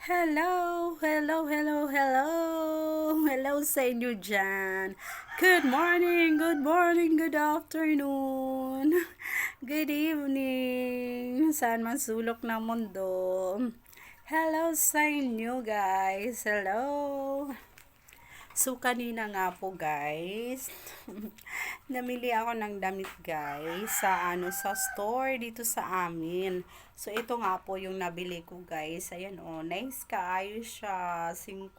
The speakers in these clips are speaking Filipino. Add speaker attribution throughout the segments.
Speaker 1: Hello, hello, hello, hello. Hello sa inyo dyan. Good morning, good morning, good afternoon. Good evening. Saan man sulok ng mundo. Hello sa inyo guys. Hello. So, kanina nga po guys, namili ako ng damit guys sa store dito sa amin. So, ito nga po yung nabili ko guys. Ayan oh, nice kaayo siya. 50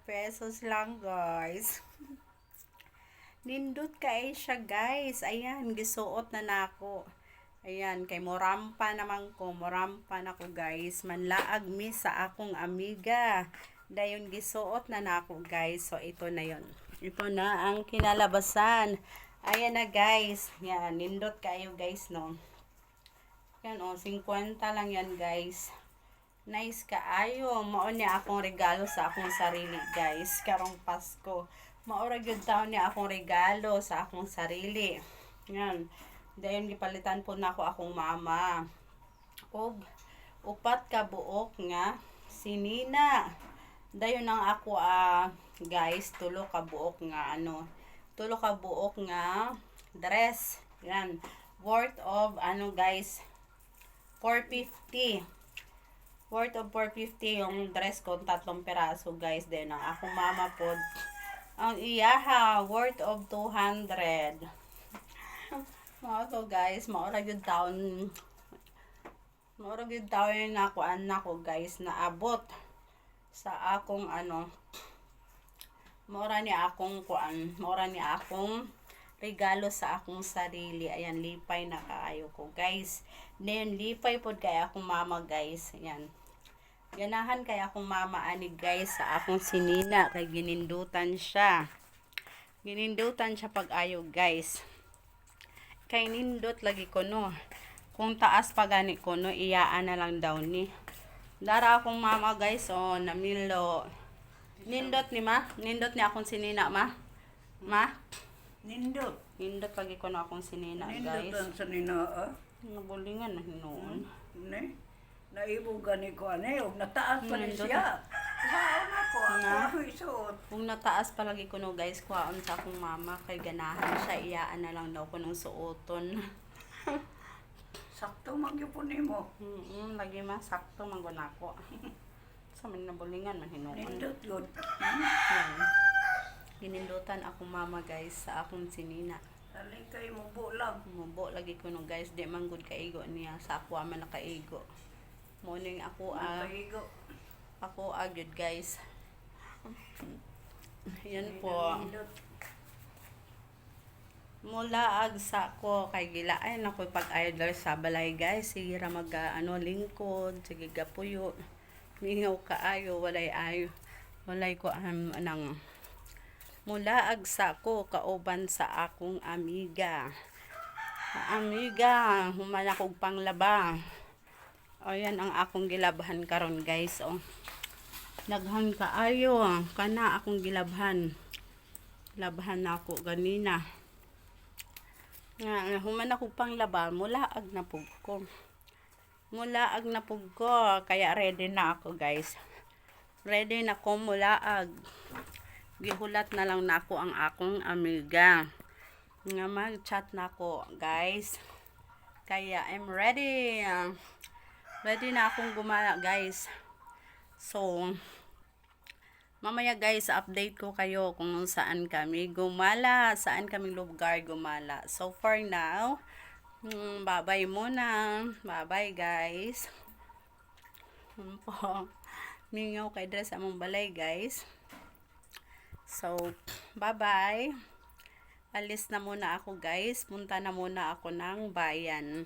Speaker 1: pesos lang guys. Nindot kaayo siya guys. Ayan, gisuot na nako. Ayan, kay morampa naman ko. Morampa na ko guys. Manlaag mi sa akong amiga. Dayon gisuot na nako guys. So ito na yon. Ito na ang kinalabasan. Ayan na guys. Yan, nindot kayo guys no. Yan o, 50 lang yan guys. Nice kaayo. Mao niya akong regalo sa akong sarili guys. Karong Pasko. Maura gyud taon niya akong regalo sa akong sarili. Yan. Dayon gipalitan po nako akong mama. Og upat ka buok nga sinina. Dayon ang ako guys, tulo ka buok nga dress. Yan. Worth of guys, 450. Worth of 450 yung dress ko, 3 peraso guys. Then ang akong mama pod ang iyaha worth of 200. So guys, maura gyud taon na ako anak ko guys, na abot sa akong maura ni akong regalo sa akong sarili. Ayan, lipay na kaayo ko guys. Then lipay pod kay akong mama guys. Ayan, ganahan kay akong mama ani guys sa akong sinina kay ginindutan siya pag-ayo guys. Kay nindot lagi ko no, kung taas pa gani ko no, iyaan na lang daw ni dara akong mama guys. Oh, namilo nindot ni akong sinina ma nindot lagi ko no akong sinina guys.
Speaker 2: Nindot ang sinina
Speaker 1: nabulingan na hinoon
Speaker 2: naibo gani ko og nataas pa rin siya. Saan ako isuot.
Speaker 1: Kung nataas pa lagi ko no guys, kuhaon sa akong mama kay ganahan siya, iyaan na lang daw ko ng suoton.
Speaker 2: Sakto magyupon nimo.
Speaker 1: Lagi sakto man gud nako. Sa man nabulingan man hinuon.
Speaker 2: Nindot good.
Speaker 1: Ginindutan akong mama guys sa akong sinina.
Speaker 2: Dali kay mubo lang.
Speaker 1: Mubo lagi ko no guys, di man gud kaigo niya, sa ako man nakaigo. Morning ako
Speaker 2: Kaigo.
Speaker 1: ako agad guys. Yan po. Mula agsa ko kay gilaay ako pag-idol sa balay guys. Sige ra mag lingkod, sige gapuyo. Mingaw kaayo, walay ko anang mula agsa ko kauban sa akong amiga. Human akong panglaba. O yan ang akong gilabhan karon guys. O naghang kaayo kana akong gilabhan ako ganina nga. Human ako pang laba, mulaag na pug ko kaya ready na ako guys. Ready na ko mulaag. Gihulat na lang nako ang akong amiga nga mag-chat na ko guys, kaya I'm ready na akong gumala guys. So mamaya guys, update ko kayo kung saan kami gumala, saan kaming lugar gumala. So for now, bye-bye muna. Bye-bye guys. Mingaw kay dress among balay guys. So bye-bye. Alis na muna ako guys. Punta na muna ako ng bayan.